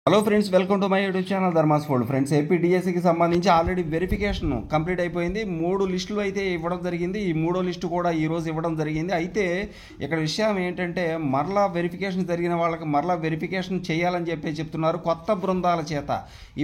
Hello friends, welcome to my YouTube channel Dharma's fold. Friends, AP డిఎస్సికి సంబంధించి already verification complete అయిపోయింది. 3 లిస్టులు అయితే ఇవ్వడం జరిగింది. ఈ 3వ లిస్టు కూడా ఈరోజు ఇవ్వడం జరిగింది. అయితే ఇక్కడ విషయం ఏంటంటే మరలా వెరిఫికేషన్ జరిగిన వాళ్ళకి మరలా వెరిఫికేషన్ చేయాలని చెప్తున్నారు కొత్త బృందాల చేత.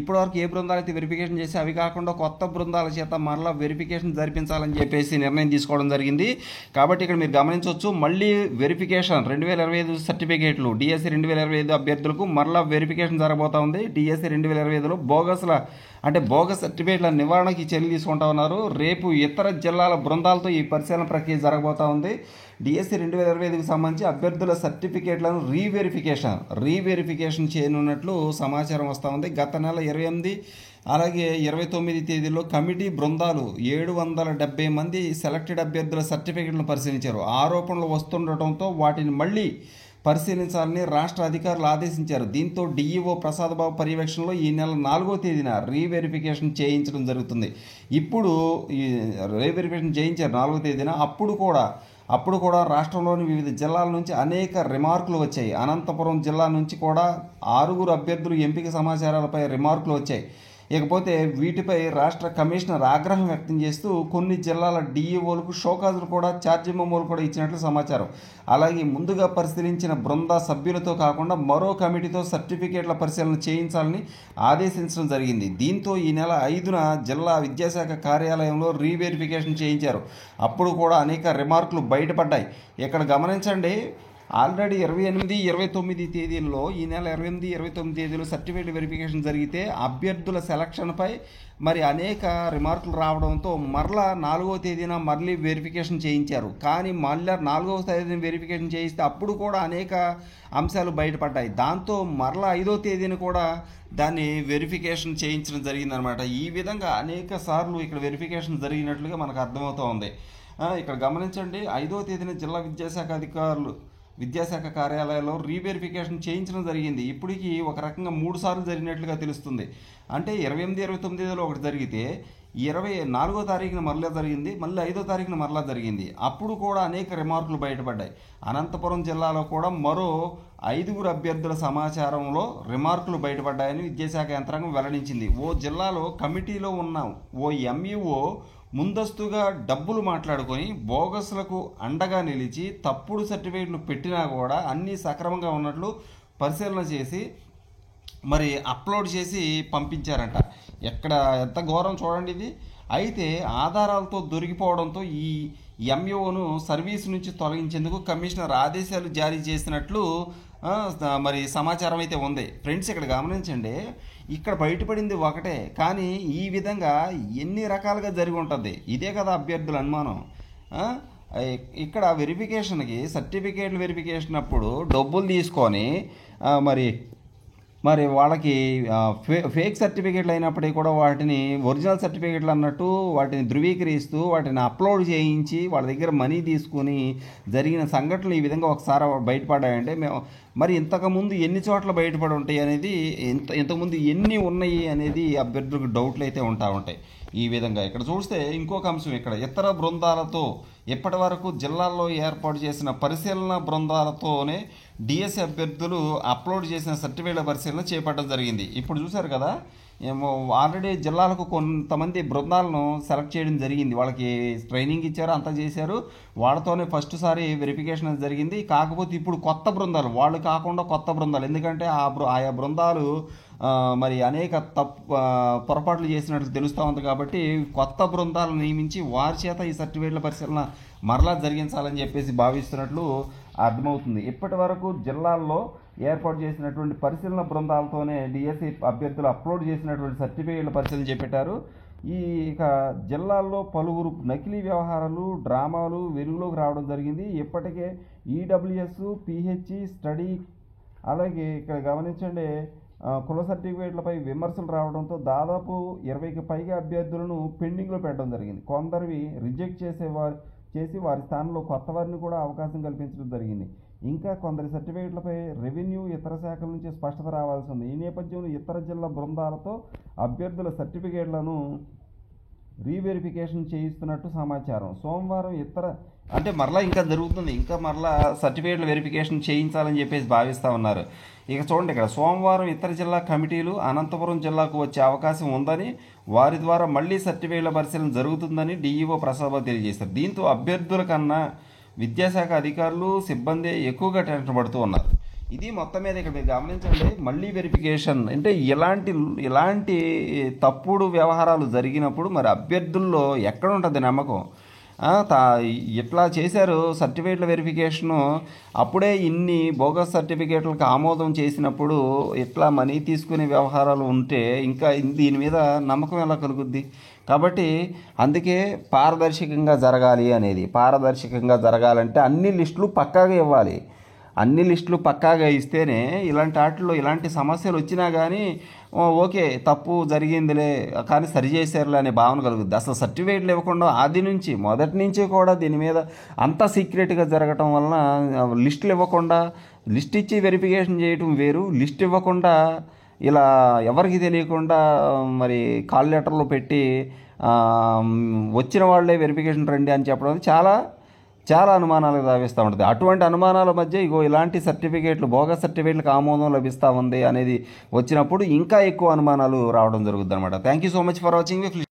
ఇప్పటివరకు ఏ బృందాలు అయితే వెరిఫికేషన్ చేసి అవి కాకుండా కొత్త బృందాల చేత మరలా వెరిఫికేషన్ జరిపించాలని నిర్ణయం తీసుకోవడం జరిగింది. కాబట్టి ఇక్కడ మీరు గమనించవచ్చు, మళ్ళీ వెరిఫికేషన్ 2025 సర్టిఫికేట్లు డిఎస్సి 2025 అభ్యర్థులకు మరలా వెరిఫికేషన్ జరగబోతా ఉంది. డిఎస్సి 2025లో బోగస్ సర్టిఫికేట్ల నివారణకి చర్యలు తీసుకుంటా ఉన్నారు. రేపు ఇతర జిల్లాల బృందాలతో ఈ పరిశీలన ప్రక్రియ జరగబోతా ఉంది. డిఎస్సి 2025కి సంబంధించి అభ్యర్థుల సర్టిఫికేట్లను రీవెరిఫికేషన్ చేయనున్నట్లు సమాచారం వస్తూ ఉంది. గత నెల 28 అలాగే 29 తేదీలో కమిటీ బృందాలు 770 మంది సెలెక్టెడ్ అభ్యర్థుల సర్టిఫికేట్లను పరిశీలించారు. ఆరోపణలు వస్తుండటంతో వాటిని మళ్లీ పరిశీలించాలని రాష్ట్ర అధికారులు ఆదేశించారు. దీంతో డిఈఓ ప్రసాద్ బాబు పర్యవేక్షణలో ఈ నెల 4వ తేదీన రీవెరిఫికేషన్ చేయించడం జరుగుతుంది. ఇప్పుడు ఈ రీవెరిఫికేషన్ చేయించారు 4వ తేదీన. అప్పుడు కూడా రాష్ట్రంలోని వివిధ జిల్లాల నుంచి అనేక రిమార్కులు వచ్చాయి. అనంతపురం జిల్లా నుంచి కూడా 6 అభ్యర్థులు ఎంపిక సమాచారాలపై రిమార్కులు వచ్చాయి. ఇకపోతే వీటిపై రాష్ట్ర కమిషనర్ ఆగ్రహం వ్యక్తం చేస్తూ కొన్ని జిల్లాల డిఈఓలకు షోకాజులు కూడా ఛార్జీ మెమోలు కూడా ఇచ్చినట్లు సమాచారం. అలాగే ముందుగా పరిశీలించిన బృంద సభ్యులతో కాకుండా మరో కమిటీతో సర్టిఫికేట్ల పరిశీలన చేయించాలని ఆదేశించడం జరిగింది. దీంతో ఈ నెల 5న జిల్లా విద్యాశాఖ కార్యాలయంలో రీవెరిఫికేషన్ చేయించారు. అప్పుడు కూడా అనేక రిమార్కులు బయటపడ్డాయి. ఇక్కడ గమనించండి, ఆల్రెడీ 28, 29 తేదీల్లో ఈ నెల 28, 29 తేదీలో సర్టిఫికేట్ వెరిఫికేషన్ జరిగితే అభ్యర్థుల సెలక్షన్పై మరి అనేక రిమార్కులు రావడంతో మరలా 4వ తేదీన మళ్ళీ వెరిఫికేషన్ చేయించారు. కానీ మళ్ళీ 4వ తేదీన వెరిఫికేషన్ చేయిస్తే అప్పుడు కూడా అనేక అంశాలు బయటపడ్డాయి. దాంతో మరలా 5వ తేదీన కూడా దాన్ని వెరిఫికేషన్ చేయించడం జరిగిందనమాట. ఈ విధంగా అనేక సార్లు ఇక్కడ వెరిఫికేషన్ జరిగినట్లుగా మనకు అర్థమవుతూ ఉంది. ఇక్కడ గమనించండి, 5వ తేదీన జిల్లా విద్యాశాఖ కార్యాలయంలో రీవెరిఫికేషన్ చేయించడం జరిగింది. ఇప్పటికీ ఒక రకంగా 3 సార్లు జరిగినట్లుగా తెలుస్తుంది. అంటే 28, 29 ఒకటి జరిగితే 24వ తారీఖున మరలా జరిగింది, మళ్ళీ 5వ తారీఖున మరలా జరిగింది. అప్పుడు కూడా అనేక రిమార్కులు బయటపడ్డాయి. అనంతపురం జిల్లాలో కూడా మరో 5 అభ్యర్థుల సమాచారంలో రిమార్కులు బయటపడ్డాయని విద్యాశాఖ యంత్రాంగం వెల్లడించింది. ఓ జిల్లాలో కమిటీలో ఉన్న ఓ ఎంఈఓ ముందస్తుగా డబ్బులు మాట్లాడుకొని బోగస్లకు అండగా నిలిచి తప్పుడు సర్టిఫికేట్లు పెట్టినా కూడా అన్నీ సక్రమంగా ఉన్నట్లు పరిశీలన చేసి మరి అప్లోడ్ చేసి పంపించారంట. ఎంత ఘోరం చూడండి ఇది. అయితే ఆధారాలతో దొరికిపోవడంతో ఈ ఎంఈఓను సర్వీస్ నుంచి తొలగించేందుకు కమిషనర్ ఆదేశాలు జారీ చేసినట్లు మరి సమాచారం అయితే ఉంది. ఫ్రెండ్స్, ఇక్కడ గమనించండి, ఇక్కడ బయటపడింది ఒకటే, కానీ ఈ విధంగా ఎన్ని రకాలుగా జరిగి ఉంటుంది. ఇదే కదా అభ్యర్థుల అనుమానం. ఇక్కడ వెరిఫికేషన్కి సర్టిఫికేట్లు వెరిఫికేషన్ అప్పుడు డబ్బులు తీసుకొని మరి వాళ్ళకి ఫేక్ సర్టిఫికేట్లు అయినప్పటికీ కూడా వాటిని ఒరిజినల్ సర్టిఫికేట్లు అన్నట్టు వాటిని ధృవీకరిస్తూ వాటిని అప్లోడ్ చేయించి వాళ్ళ దగ్గర మనీ తీసుకుని జరిగిన సంఘటనలు ఈ విధంగా ఒకసారి బయటపడ్డాయంటే మరి ఇంతకుముందు ఎన్ని చోట్ల బయటపడి ఉంటాయి అనేది, ఇంతకుముందు ఎన్ని ఉన్నాయి అనేది అభ్యర్థులకు డౌట్లు అయితే ఉంటాయి. ఈ విధంగా ఇక్కడ చూస్తే ఇంకొక అంశం, ఇక్కడ ఇతర బృందాలతో ఇప్పటి వరకు జిల్లాల్లో ఏర్పాటు చేసిన పరిశీలన బృందాలతోనే డిఎస్సి అభ్యర్థులు అప్లోడ్ చేసిన సర్టిఫికేట్ల పరిశీలన చేపట్టడం జరిగింది. ఇప్పుడు చూశారు కదా, ఆల్రెడీ జిల్లాలకు కొంతమంది బృందాలను సెలెక్ట్ చేయడం జరిగింది. వాళ్ళకి ట్రైనింగ్ ఇచ్చారు, అంతా చేశారు. వాళ్ళతోనే ఫస్ట్ సారి వెరిఫికేషన్ జరిగింది. కాకపోతే ఇప్పుడు కొత్త బృందాలు, వాళ్ళు కాకుండా కొత్త బృందాలు, ఎందుకంటే ఆయా బృందాలు మరి అనేక పొరపాట్లు చేసినట్లు తెలుస్తూ ఉంది. కాబట్టి కొత్త బృందాలను నియమించి వారి చేత ఈ సర్టిఫికేట్ల పరిశీలన మరలా జరిగించాలని చెప్పేసి భావిస్తున్నట్లు అర్థమవుతుంది. ఇప్పటి వరకు జిల్లాల్లో ఏర్పాటు చేసినటువంటి పరిశీలన బృందాలతోనే డిఎస్సి అభ్యర్థులు అప్లోడ్ చేసినటువంటి సర్టిఫికేట్ల పరిశీలన చేపట్టారు. ఇక జిల్లాల్లో పలువురు నకిలీ వ్యవహారాలు, డ్రామాలు వెలుగులోకి రావడం జరిగింది. ఇప్పటికే ఈడబ్ల్యూఎస్, పిహెచ్ఈ స్టడీ, అలాగే ఇక్కడ గమనించండి, కుల సర్టిఫికేట్లపై విమర్శలు రావడంతో దాదాపు 20కి పైగా అభ్యర్థులను పెండింగ్లో పెట్టడం జరిగింది. కొందరివి రిజెక్ట్ చేసి వారి స్థానంలో కొత్త వారిని కూడా అవకాశం కల్పించడం జరిగింది. ఇంకా కొందరి సర్టిఫికేట్లపై రెవెన్యూ, ఇతర శాఖల నుంచి స్పష్టత రావాల్సి ఉంది. ఈ నేపథ్యంలో ఇతర జిల్లా బృందాలతో అభ్యర్థుల సర్టిఫికేట్లను రీవెరిఫికేషన్ చేయిస్తున్నట్టు సమాచారం. సోమవారం అంటే మరలా ఇంకా జరుగుతుంది, ఇంకా మరలా సర్టిఫికేట్ల వెరిఫికేషన్ చేయించాలని చెప్పేసి భావిస్తూ ఉన్నారు. ఇక చూడండి, ఇక్కడ సోమవారం ఇతర జిల్లా కమిటీలు అనంతపురం జిల్లాకు వచ్చే అవకాశం ఉందని, వారి ద్వారా మళ్లీ సర్టిఫికేట్ల పరిశీలన జరుగుతుందని డీఈఓ ప్రసాద్ తెలియజేశారు. దీంతో అభ్యర్థుల కన్నా విద్యాశాఖ అధికారులు సిబ్బంది ఎక్కువగా టెన్షన్ పడుతూ ఉన్నారు. ఇది మొత్తం మీద ఇక్కడ మీరు గమనించండి, మళ్ళీ వెరిఫికేషన్ అంటే ఇలాంటి తప్పుడు వ్యవహారాలు జరిగినప్పుడు మరి అభ్యర్థుల్లో ఎక్కడ ఉంటుంది నమ్మకం? ఇట్లా చేశారు సర్టిఫికేట్ల వెరిఫికేషను. అప్పుడే ఇన్ని బోగస్ సర్టిఫికేట్లకు ఆమోదం చేసినప్పుడు ఇట్లా మనీ తీసుకునే వ్యవహారాలు ఉంటే ఇంకా దీని మీద నమ్మకం ఎలా కలుగుద్ది? కాబట్టి అందుకే పారదర్శకంగా జరగాలి అనేది. పారదర్శకంగా జరగాలంటే అన్ని లిస్టులు పక్కాగా ఇవ్వాలి. అన్ని లిస్టులు పక్కాగా ఇస్తేనే ఇలాంటి వాటిల్లో ఇలాంటి సమస్యలు వచ్చినా కానీ ఓకే తప్పు జరిగిందిలే కానీ సరిచేసారులే అనే భావన కలుగుద్ది. అసలు సర్టిఫికేట్లు ఇవ్వకుండా మొదటి నుంచి కూడా దీని మీద అంత సీక్రెట్గా జరగటం వలన లిస్టులు ఇవ్వకుండా, లిస్ట్ ఇచ్చి వెరిఫికేషన్ చేయటం వేరు, లిస్ట్ ఇవ్వకుండా ఇలా ఎవరికి తెలియకుండా మరి కాల్ లెటర్లు పెట్టి వచ్చిన వాళ్ళే వెరిఫికేషన్ రండి అని చెప్పడం చాలా చాలా అనుమానాలకు తావిస్తూ ఉంటుంది. అటువంటి అనుమానాల మధ్య ఇలాంటి సర్టిఫికేట్లు, బోగస్ సర్టిఫికేట్లకు ఆమోదం లభిస్తూ ఉంది అనేది వచ్చినప్పుడు ఇంకా ఎక్కువ అనుమానాలు రావడం జరుగుతుంది అనమాట. Thank you so much for watching.